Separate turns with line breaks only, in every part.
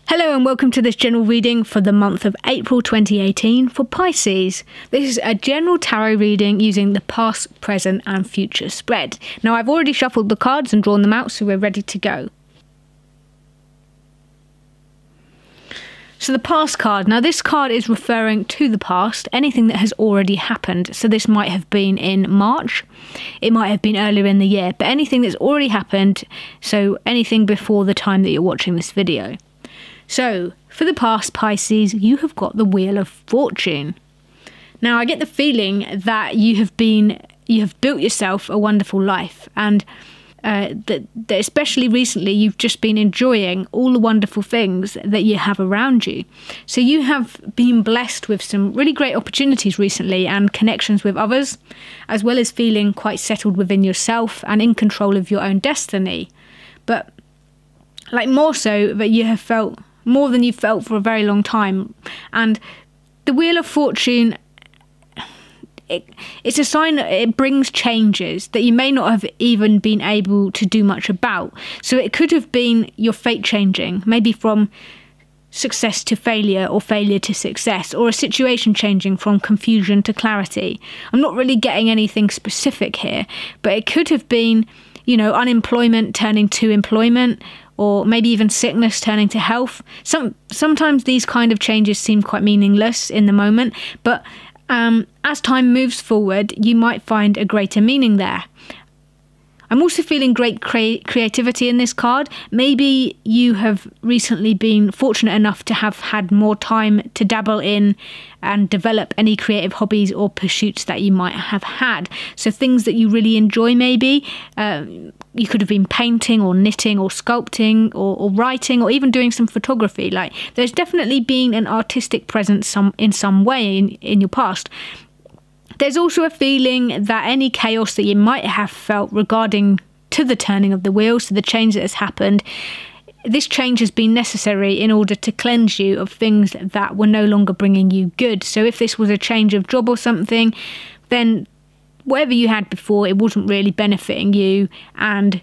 Hello and welcome to this general reading for the month of April 2018 for Pisces. This is a general tarot reading using the past, present and future spread. Now I've already shuffled the cards and drawn them out, so we're ready to go. So the past card, now this card is referring to the past, anything that has already happened. So this might have been in March, it might have been earlier in the year, but anything that's already happened, so anything before the time that you're watching this video. So, for the past, Pisces, you have got the Wheel of Fortune. Now, I get the feeling that you have built yourself a wonderful life, and that especially recently you've just been enjoying all the wonderful things that you have around you. So you have been blessed with some really great opportunities recently and connections with others, as well as feeling quite settled within yourself and in control of your own destiny. But like more so that you have felt more than you've felt for a very long time. And the Wheel of Fortune, it's a sign that it brings changes that you may not have even been able to do much about. So it could have been your fate changing, maybe from success to failure or failure to success, or a situation changing from confusion to clarity. I'm not really getting anything specific here, but it could have been, unemployment turning to employment, or maybe even sickness turning to health. Sometimes these kind of changes seem quite meaningless in the moment, but as time moves forward, you might find a greater meaning there. I'm also feeling great creativity in this card. Maybe you have recently been fortunate enough to have had more time to dabble in and develop any creative hobbies or pursuits that you might have had. So things that you really enjoy, maybe. You could have been painting or knitting or sculpting or writing or even doing some photography. Like, there's definitely been an artistic presence in some way in your past. There's also a feeling that any chaos that you might have felt regarding to the turning of the wheel, so the change that has happened, this change has been necessary in order to cleanse you of things that were no longer bringing you good. So if this was a change of job or something, then whatever you had before, it wasn't really benefiting you, and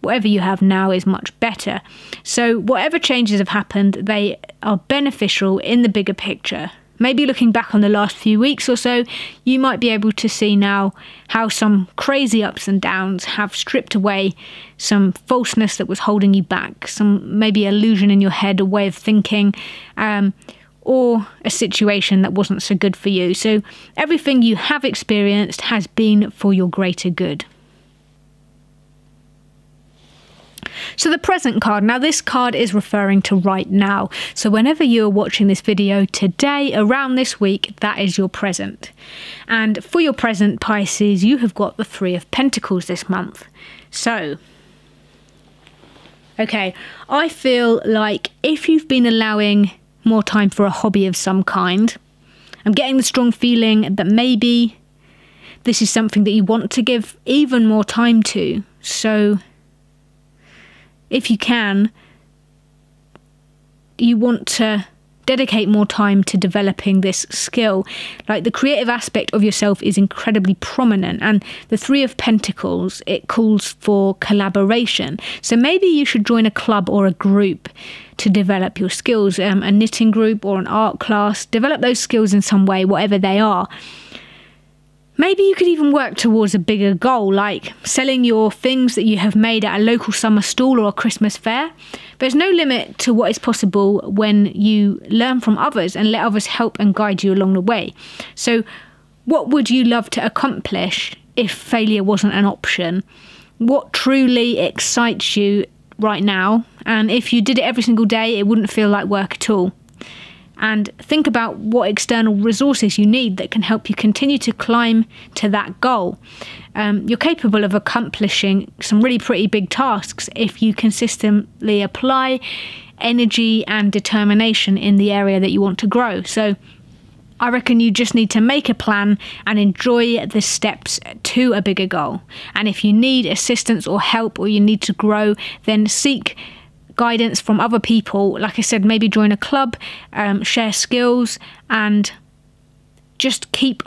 whatever you have now is much better. So whatever changes have happened, they are beneficial in the bigger picture. Maybe looking back on the last few weeks or so, you might be able to see now how some crazy ups and downs have stripped away some falseness that was holding you back, some maybe illusion in your head, a way of thinking, or a situation that wasn't so good for you. So everything you have experienced has been for your greater good. So the present card, now this card is referring to right now. So whenever you are watching this video today, around this week, that is your present. And for your present, Pisces, you have got the Three of Pentacles this month. So, okay, I feel like if you've been allowing more time for a hobby of some kind, I'm getting the strong feeling that maybe this is something that you want to give even more time to. So if you can, you want to dedicate more time to developing this skill. Like, the creative aspect of yourself is incredibly prominent, and the Three of Pentacles, it calls for collaboration. So maybe you should join a club or a group to develop your skills, a knitting group or an art class. Develop those skills in some way, whatever they are. Maybe you could even work towards a bigger goal, like selling your things that you have made at a local summer stall or a Christmas fair. There's no limit to what is possible when you learn from others and let others help and guide you along the way. So what would you love to accomplish if failure wasn't an option? What truly excites you right now? And if you did it every single day, it wouldn't feel like work at all. And think about what external resources you need that can help you continue to climb to that goal. You're capable of accomplishing some really pretty big tasks if you consistently apply energy and determination in the area that you want to grow. So I reckon you just need to make a plan and enjoy the steps to a bigger goal. And if you need assistance or help, or you need to grow, then seek guidance from other people. Like I said, maybe join a club, share skills, and just keep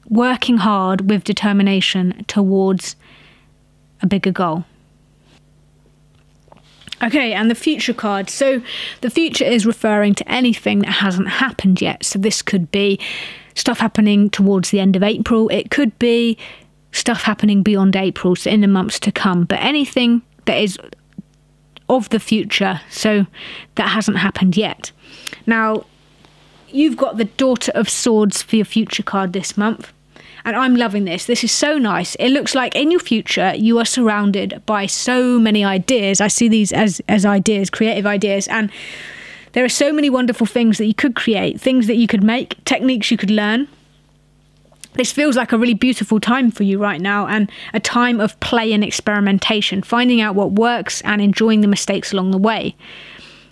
working hard with determination towards a bigger goal. Okay, and the future card. So the future is referring to anything that hasn't happened yet. So this could be stuff happening towards the end of April. It could be stuff happening beyond April, so in the months to come. But anything that is of the future, so that hasn't happened yet. Now, you've got the Daughter of Swords for your future card this month. And I'm loving this. This is so nice. It looks like in your future, you are surrounded by so many ideas. I see these as ideas, creative ideas. And there are so many wonderful things that you could create, things that you could make, techniques you could learn. This feels like a really beautiful time for you right now, and a time of play and experimentation, finding out what works and enjoying the mistakes along the way.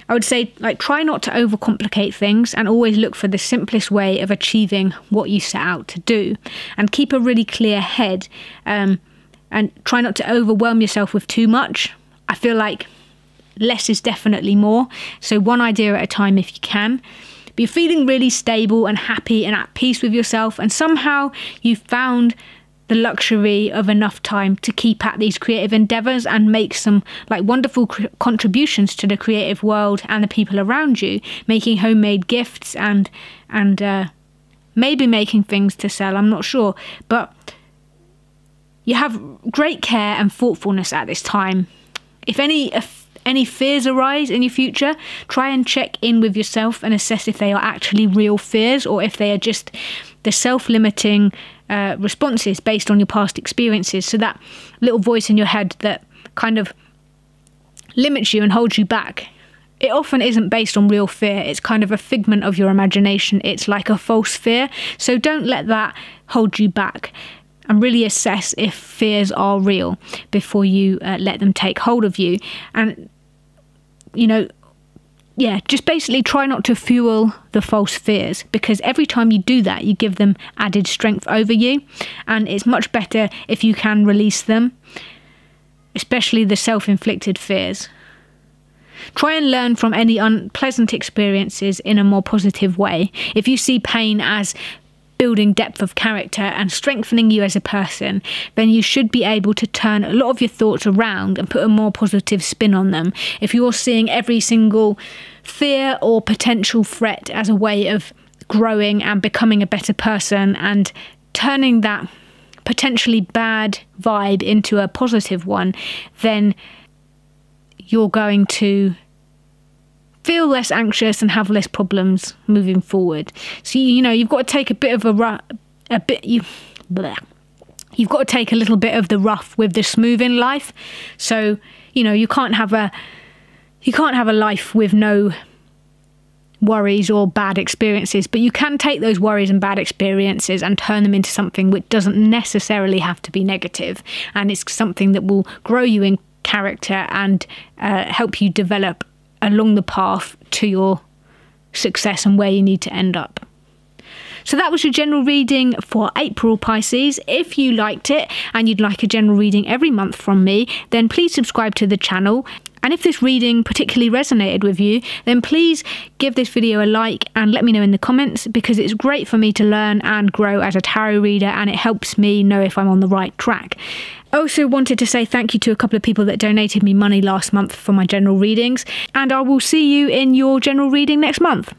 I would say, like, try not to overcomplicate things and always look for the simplest way of achieving what you set out to do, and keep a really clear head, and try not to overwhelm yourself with too much. I feel like less is definitely more, so one idea at a time if you can. But you're feeling really stable and happy and at peace with yourself, and somehow you've found the luxury of enough time to keep at these creative endeavours and make some like wonderful contributions to the creative world and the people around you, making homemade gifts and maybe making things to sell, I'm not sure. But you have great care and thoughtfulness at this time. If any fears arise in your future, try and check in with yourself and assess if they are actually real fears or if they are just the self-limiting responses based on your past experiences. So that little voice in your head that kind of limits you and holds you back, it often isn't based on real fear. It's kind of a figment of your imagination. It's like a false fear. So don't let that hold you back, and really assess if fears are real before you let them take hold of you. And, you know, yeah, just basically try not to fuel the false fears, because every time you do that, you give them added strength over you. And it's much better if you can release them, especially the self-inflicted fears. Try and learn from any unpleasant experiences in a more positive way. If you see pain as building depth of character and strengthening you as a person, then you should be able to turn a lot of your thoughts around and put a more positive spin on them. If you're seeing every single fear or potential threat as a way of growing and becoming a better person and turning that potentially bad vibe into a positive one, then you're going to feel less anxious and have less problems moving forward. So, you know, you've got to take a bit of you've got to take a little bit of the rough with the smooth in life. So, you know, you can't have a life with no worries or bad experiences, but you can take those worries and bad experiences and turn them into something which doesn't necessarily have to be negative, and it's something that will grow you in character and help you develop along the path to your success and where you need to end up. So that was your general reading for April, Pisces. If you liked it and you'd like a general reading every month from me, then please subscribe to the channel. And if this reading particularly resonated with you, then please give this video a like and let me know in the comments, because it's great for me to learn and grow as a tarot reader, and it helps me know if I'm on the right track. I also wanted to say thank you to a couple of people that donated me money last month for my general readings, and I will see you in your general reading next month.